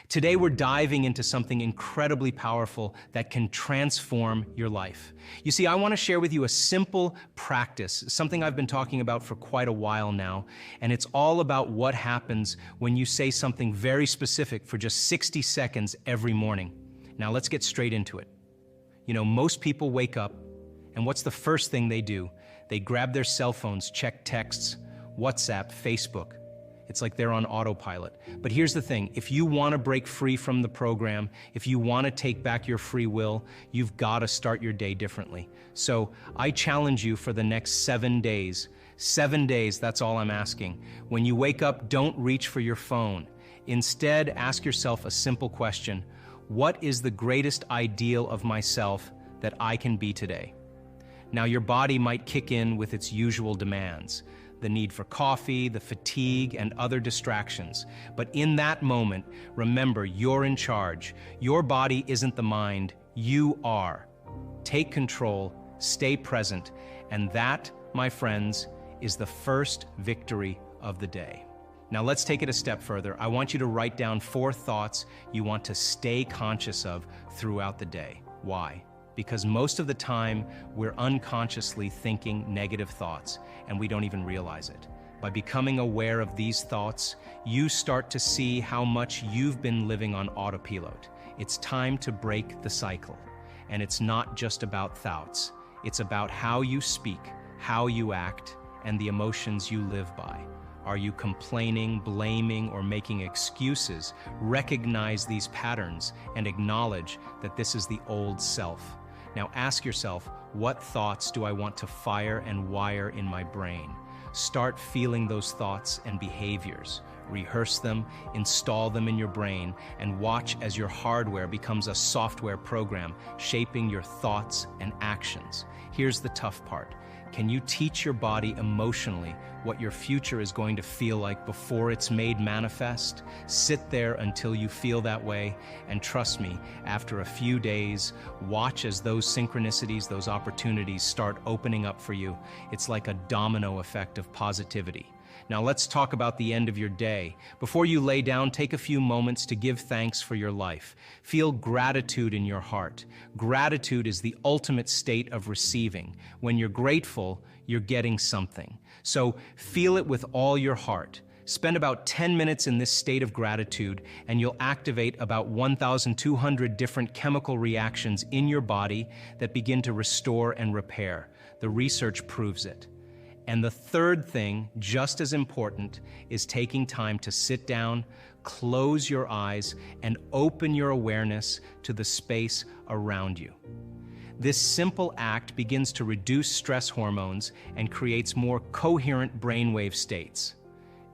Today, we're diving into something incredibly powerful that can transform your life. You see, I want to share with you a simple practice, something I've been talking about for quite a while now, and it's all about what happens when you say something very specific for just 60 seconds every morning. Now, let's get straight into it. You know, most people wake up, and what's the first thing they do? They grab their cell phones, check texts, WhatsApp, Facebook. It's like they're on autopilot. But here's the thing, if you want to break free from the program, if you want to take back your free will, you've got to start your day differently. So I challenge you for the next 7 days. 7 days, that's all I'm asking. When you wake up, don't reach for your phone. Instead, ask yourself a simple question. What is the greatest ideal of myself that I can be today? Now, your body might kick in with its usual demands, the need for coffee, the fatigue, and other distractions. But in that moment, remember, you're in charge. Your body isn't the mind, you are. Take control, stay present, and that, my friends, is the first victory of the day. Now let's take it a step further. I want you to write down 4 thoughts you want to stay conscious of throughout the day. Why? Because most of the time, we're unconsciously thinking negative thoughts, and we don't even realize it. By becoming aware of these thoughts, you start to see how much you've been living on autopilot. It's time to break the cycle. And it's not just about thoughts. It's about how you speak, how you act, and the emotions you live by. Are you complaining, blaming, or making excuses? Recognize these patterns and acknowledge that this is the old self. Now ask yourself, what thoughts do I want to fire and wire in my brain? Start feeling those thoughts and behaviors. Rehearse them, install them in your brain, and watch as your hardware becomes a software program, shaping your thoughts and actions. Here's the tough part. Can you teach your body emotionally what your future is going to feel like before it's made manifest? Sit there until you feel that way, and trust me, after a few days, watch as those synchronicities, those opportunities start opening up for you. It's like a domino effect of positivity. Now let's talk about the end of your day. Before you lay down, take a few moments to give thanks for your life. Feel gratitude in your heart. Gratitude is the ultimate state of receiving. When you're grateful, you're getting something. So feel it with all your heart. Spend about 10 minutes in this state of gratitude, and you'll activate about 1,200 different chemical reactions in your body that begin to restore and repair. The research proves it. And the third thing, just as important, is taking time to sit down, close your eyes, and open your awareness to the space around you. This simple act begins to reduce stress hormones and creates more coherent brainwave states.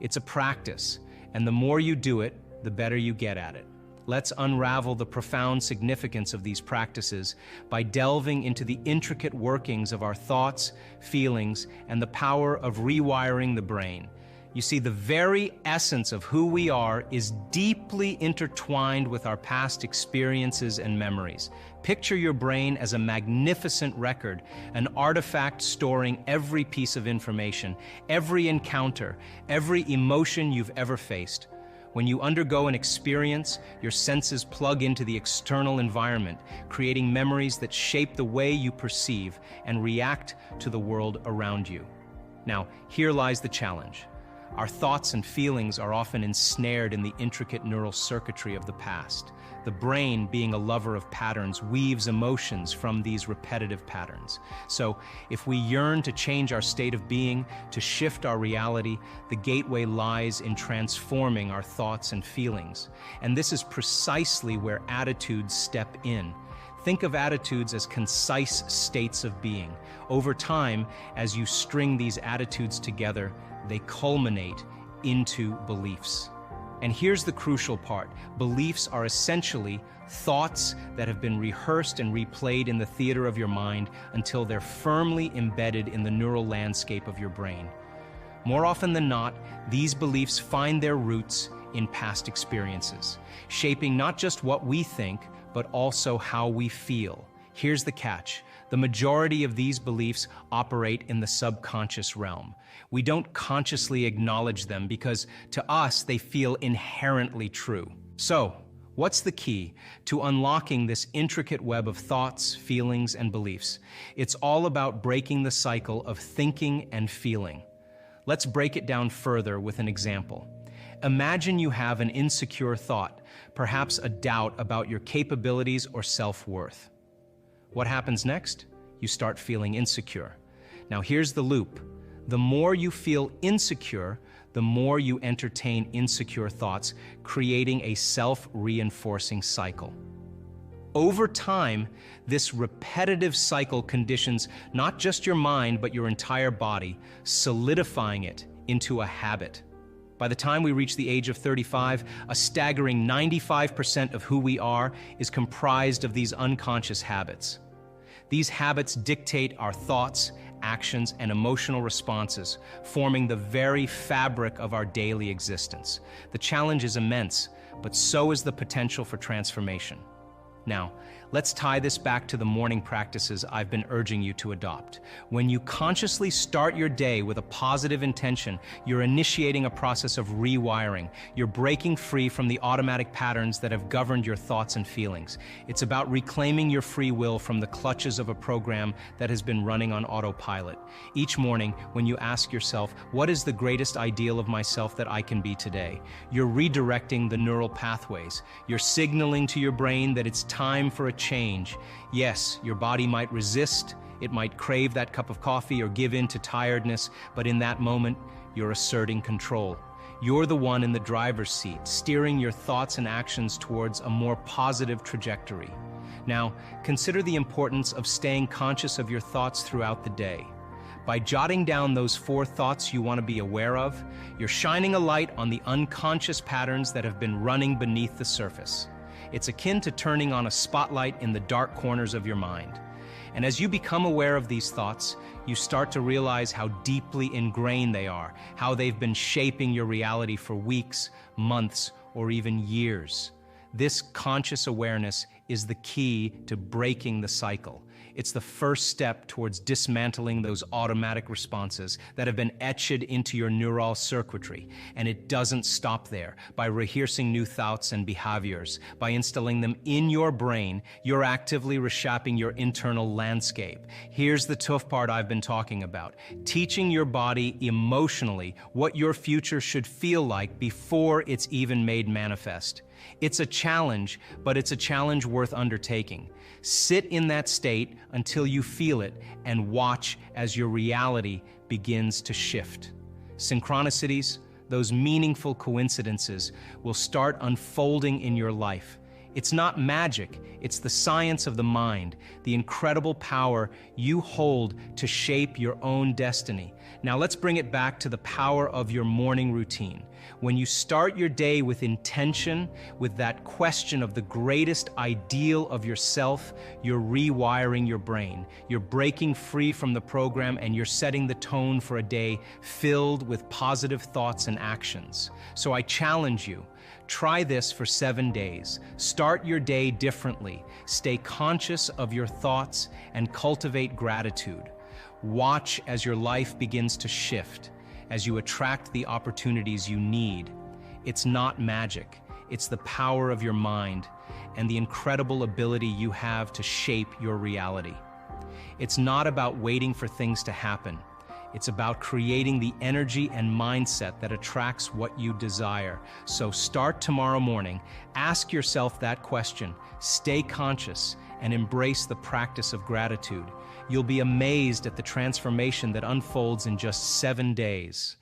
It's a practice, and the more you do it, the better you get at it. Let's unravel the profound significance of these practices by delving into the intricate workings of our thoughts, feelings, and the power of rewiring the brain. You see, the very essence of who we are is deeply intertwined with our past experiences and memories. Picture your brain as a magnificent record, an artifact storing every piece of information, every encounter, every emotion you've ever faced. When you undergo an experience, your senses plug into the external environment, creating memories that shape the way you perceive and react to the world around you. Now, here lies the challenge. Our thoughts and feelings are often ensnared in the intricate neural circuitry of the past. The brain, being a lover of patterns, weaves emotions from these repetitive patterns. So, if we yearn to change our state of being, to shift our reality, the gateway lies in transforming our thoughts and feelings. And this is precisely where attitudes step in. Think of attitudes as concise states of being. Over time, as you string these attitudes together, they culminate into beliefs. And here's the crucial part. Beliefs are essentially thoughts that have been rehearsed and replayed in the theater of your mind until they're firmly embedded in the neural landscape of your brain. More often than not, these beliefs find their roots in past experiences, shaping not just what we think, but also how we feel. Here's the catch. The majority of these beliefs operate in the subconscious realm. We don't consciously acknowledge them because, to us, they feel inherently true. So, What's the key to unlocking this intricate web of thoughts, feelings, and beliefs? It's all about breaking the cycle of thinking and feeling. Let's break it down further with an example. Imagine you have an insecure thought, perhaps a doubt about your capabilities or self-worth. What happens next? You start feeling insecure. Now here's the loop. The more you feel insecure, the more you entertain insecure thoughts, creating a self-reinforcing cycle. Over time, this repetitive cycle conditions not just your mind, but your entire body, solidifying it into a habit. By the time we reach the age of 35, a staggering 95% of who we are is comprised of these unconscious habits. These habits dictate our thoughts, actions, and emotional responses, forming the very fabric of our daily existence. The challenge is immense, but so is the potential for transformation. Now, let's tie this back to the morning practices I've been urging you to adopt. When you consciously start your day with a positive intention, you're initiating a process of rewiring. You're breaking free from the automatic patterns that have governed your thoughts and feelings. It's about reclaiming your free will from the clutches of a program that has been running on autopilot. Each morning, when you ask yourself, what is the greatest ideal of myself that I can be today? You're redirecting the neural pathways. You're signaling to your brain that it's time for a change. Yes, your body might resist, it might crave that cup of coffee or give in to tiredness, but in that moment, you're asserting control. You're the one in the driver's seat, steering your thoughts and actions towards a more positive trajectory. Now, consider the importance of staying conscious of your thoughts throughout the day. By jotting down those 4 thoughts you want to be aware of, you're shining a light on the unconscious patterns that have been running beneath the surface. It's akin to turning on a spotlight in the dark corners of your mind. And as you become aware of these thoughts, you start to realize how deeply ingrained they are, how they've been shaping your reality for weeks, months, or even years. This conscious awareness is the key to breaking the cycle. It's the first step towards dismantling those automatic responses that have been etched into your neural circuitry. And it doesn't stop there. By rehearsing new thoughts and behaviors, by instilling them in your brain, you're actively reshaping your internal landscape. Here's the tough part I've been talking about: teaching your body emotionally what your future should feel like before it's even made manifest. It's a challenge, but it's a challenge worth undertaking. Sit in that state until you feel it and watch as your reality begins to shift. Synchronicities, those meaningful coincidences, will start unfolding in your life. It's not magic, it's the science of the mind, the incredible power you hold to shape your own destiny. Now let's bring it back to the power of your morning routine. When you start your day with intention, with that question of the greatest ideal of yourself, you're rewiring your brain. You're breaking free from the program and you're setting the tone for a day filled with positive thoughts and actions. So I challenge you. Try this for 7 days. Start your day differently. Stay conscious of your thoughts and cultivate gratitude. Watch as your life begins to shift, as you attract the opportunities you need. It's not magic. It's the power of your mind and the incredible ability you have to shape your reality. It's not about waiting for things to happen. It's about creating the energy and mindset that attracts what you desire. So start tomorrow morning. Ask yourself that question. Stay conscious and embrace the practice of gratitude. You'll be amazed at the transformation that unfolds in just 7 days.